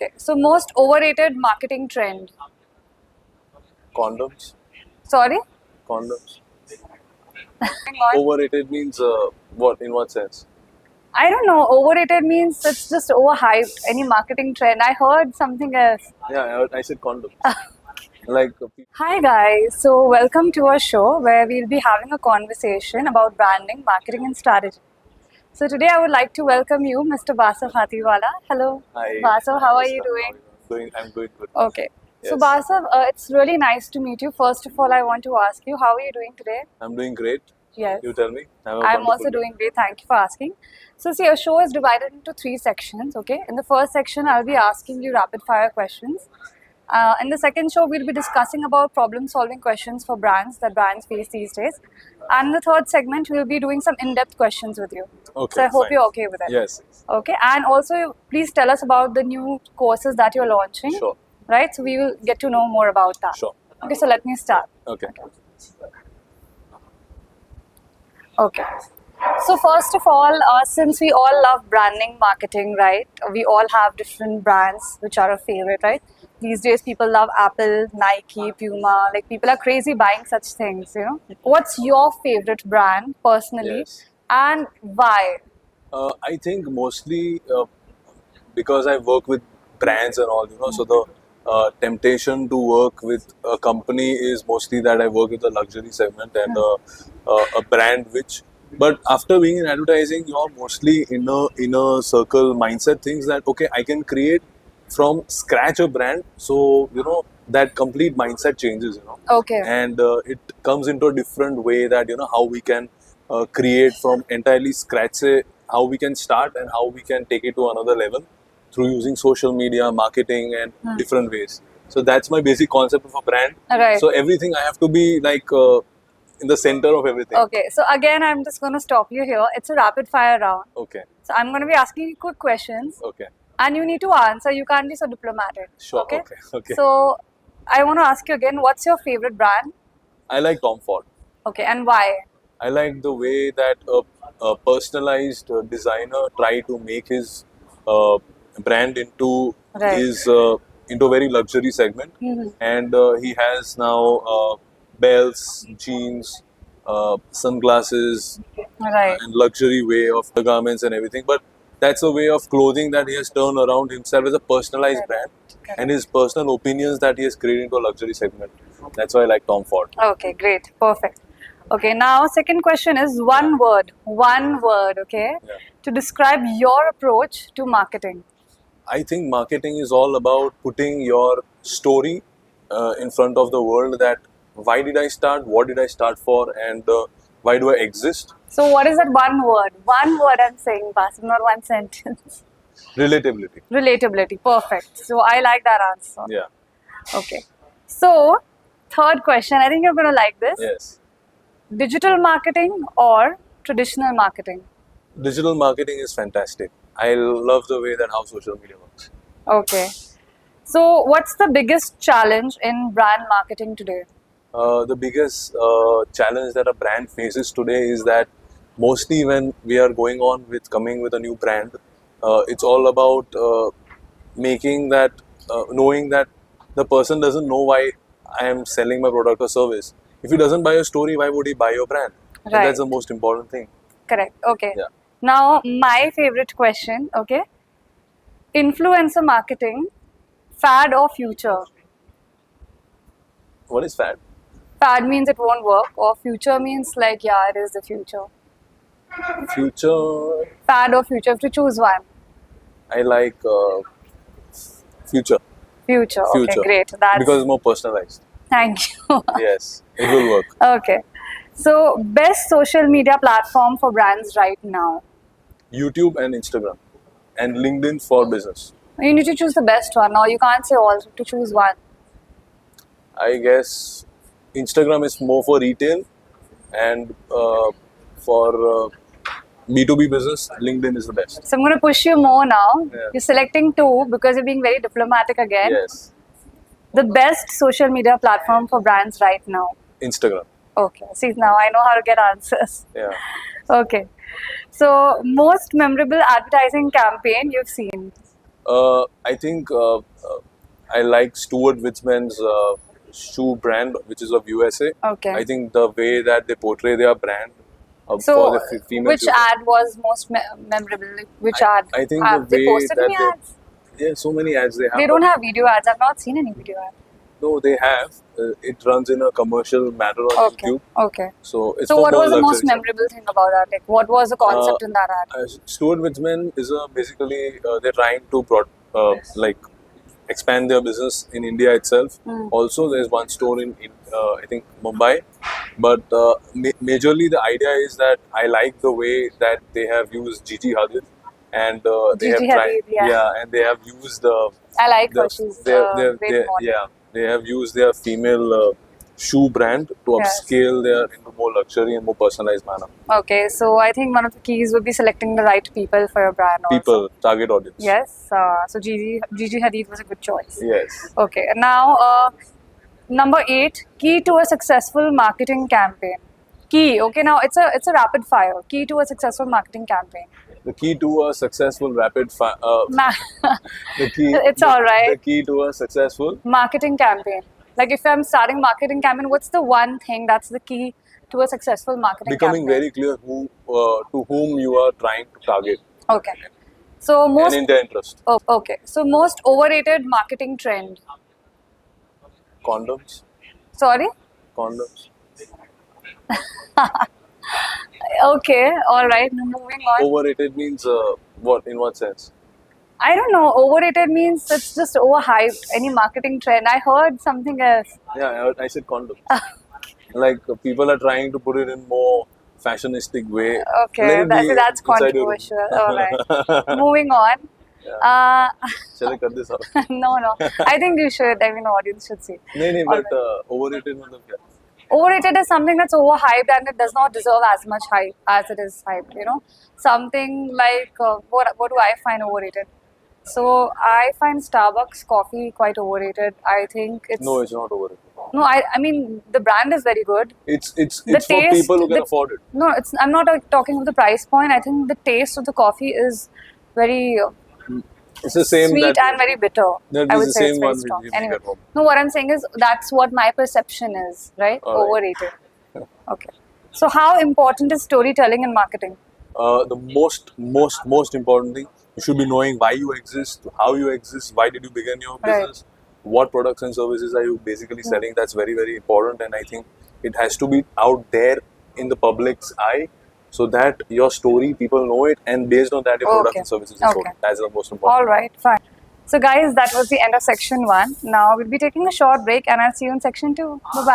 Okay. So most overrated marketing trend. Condoms. Sorry? Condoms. Hang on. Overrated means what? In what sense? I don't know. Overrated means it's just overhyped. Any marketing trend. I heard something else. Yeah, I said condoms. Like Hi guys. So welcome to our show where we'll be having a conversation about branding, marketing and strategy. So today I would like to welcome you, Mr. Basav Hatiwala. Hello. hi. Basav, how are you Namaskar, doing? I'm doing good. Okay. So Yes. Basav, it's really nice to meet you. First of all, I want to ask you, how are you doing today? I'm doing great. Yes. You tell me. Have a I'm wonderful also day. doing great. Thank you for asking. So, see, our show is divided into three sections. Okay. In the first section, I'll be asking you rapid fire questions. In the second show, we'll be discussing about problem solving questions for brands that brands face these days. And in the third segment, we'll be doing some in depth questions with you. Okay. So, I hope fine. you're okay with it. Yes. Okay. And also, please tell us about the new courses that you're launching. Sure. Right. So, we will get to know more about that. Sure. Okay. So, let me start. Okay. Okay. So first of all, since we all love branding, marketing, right? We all have different brands which are our favorite, right? These days, people love Apple, Nike, Puma. Like people are crazy buying such things. You know, what's your favorite brand personally, Yes. and why? I think mostly because I work with brands and all, so the temptation to work with a company is mostly that I work with the luxury segment and a brand which. But after being in advertising, you're mostly in a circle mindset things that okay, I can create from scratch a brand. So that complete mindset changes. Okay. And it comes into a different way that how we can create from entirely scratch, say how we can start and how we can take it to another level through using social media marketing and different ways. So that's my basic concept of a brand. Right. So everything I have to be like in the center of everything. Okay. So again, I'm just going to stop you here. It's a rapid fire round. Okay. So I'm going to be asking you quick questions. Okay. And you need to answer. You can't be so diplomatic. Sure. Okay. Okay. So I want to ask you again. What's your favorite brand? I like Tom Ford. Okay, and why? I like the way that a personalized designer try to make his brand into Right. his into a very luxury segment, and he has now belts, jeans, sunglasses, Right. and luxury way of the garments and everything. But that's a way of clothing that he has turned around himself as a personalized brand, and his personal opinions that he has created into a luxury segment. That's why I like Tom Ford. Okay, great, perfect. Okay, now second question is one word, okay, Yeah. to describe your approach to marketing. I think marketing is all about putting your story in front of the world, that why did I start, what did I start for, and why do I exist? So what is that one word? One word I'm saying, Basim, not one sentence. Relatability. Relatability, perfect. So I like that answer. Yeah. Okay. So third question, I think you're going to like this. Yes. Digital marketing or traditional marketing? Digital marketing is fantastic. I love the way that how social media works. Okay. So what's the biggest challenge in brand marketing today? The biggest challenge that a brand faces today is that mostly when we are coming with a new brand, it's all about making that, knowing that the person doesn't know why I am selling my product or service. If he doesn't buy your story, why would he buy your brand? And Right. that's the most important thing. Correct. Okay. Yeah. Now, my favorite question, okay? Influencer marketing, fad or future? What is fad? Fad means it won't work, or future means like, yeah, it is the future. Future. Fad or future, to choose one. I like future. Future. Okay, Future. great. That's Because it's more personalized. thank you. Yes, it will work. Okay. So, best social media platform for brands right now? YouTube and Instagram, and LinkedIn for business. You need to choose the best one, or you can't say all, to choose one. I guess Instagram is more for retail, and for B2B business, LinkedIn is the best. So, I'm going to push you more now. Yeah. You're selecting two because you're being very diplomatic again. Yes, The best social media platform for brands right now? Instagram. Okay. See, now I know how to get answers. Yeah. Okay. So, most memorable advertising campaign you've seen? I think I like Stuart Weitzman's shoe brand, which is of USA. Okay. I think the way that they portray their brand So, for the female which children. ad was most memorable? Like, which ad? I think Have the they way posted that any ads? yeah, so many ads they have. They but don't have video ads. I've not seen any video ads. No, they have. It runs in a commercial manner on Okay. YouTube. Okay. So it's So, for what more was the most luxury segment. memorable thing about that? Like, what was the concept in that ad? Stuart Weitzman is basically they're trying to like expand their business in India itself. Also, there's one store in I think Mumbai, but majorly the idea is that I like the way that they have used Gigi Hadid, and they have Gigi tried, Hadid, yeah. and they have used I like her. the She's great their model. yeah, they have used their female shoe brand to Yes. upscale their into more luxury and more personalized manner. Okay, so I think one of the keys would be selecting the right people for your brand. Also. People, target audience. Yes. So Gigi Hadid was a good choice. Yes. Okay. Now, number 8, key to a successful marketing campaign. Key. Okay. Now it's a rapid fire. Key to a successful marketing campaign. The key to a successful the key. It's all right. The key to a successful. Marketing campaign. Like if I'm starting marketing campaign, what's the one thing that's the key to a successful marketing Becoming campaign? very clear to whom you are trying to target Okay. So most and in their interest. okay. So most overrated marketing trend. Condoms. Sorry. Condoms. Okay. All right. Moving on. Overrated means what? In what sense? I don't know. Overrated means it's just overhyped. Any marketing trend. I heard something else. Yeah, I said condoms. Like people are trying to put it in more fashionistic way. Okay, Let it be that's inside your room. controversial. All right. Moving on. Shall I cut this out? No. I think you should. I mean, audience should see. नहीं All but overrated मतलब क्या? Overrated is something that's overhyped and it does not deserve as much hype as it is hyped. You know, something like what do I find overrated? So I find Starbucks coffee quite overrated. I think it's No, it's not overrated. no. I mean the brand is very good. It's The for taste- people who can the- afford it. No, it's. I'm not talking of the price point. I think the taste of the coffee is very It's the same sweet that and very bitter. that I is would the say it's same very one we strong. make Anyway, at home. no, what I'm saying is that's what my perception is, right? All right. Overrated. Okay. So how important is storytelling in marketing? The most important thing, you should be knowing why you exist, how you exist, why did you begin your Right. business, what products and services are you basically selling. That's very, very important, and I think it has to be out there in the public's eye so that your story, people know it, and based on that your products Okay. and services are sold. Okay. That's the most important. All right, fine. So guys, that was the end of section 1. Now we'll be taking a short break and I'll see you in section 2. Bye-bye.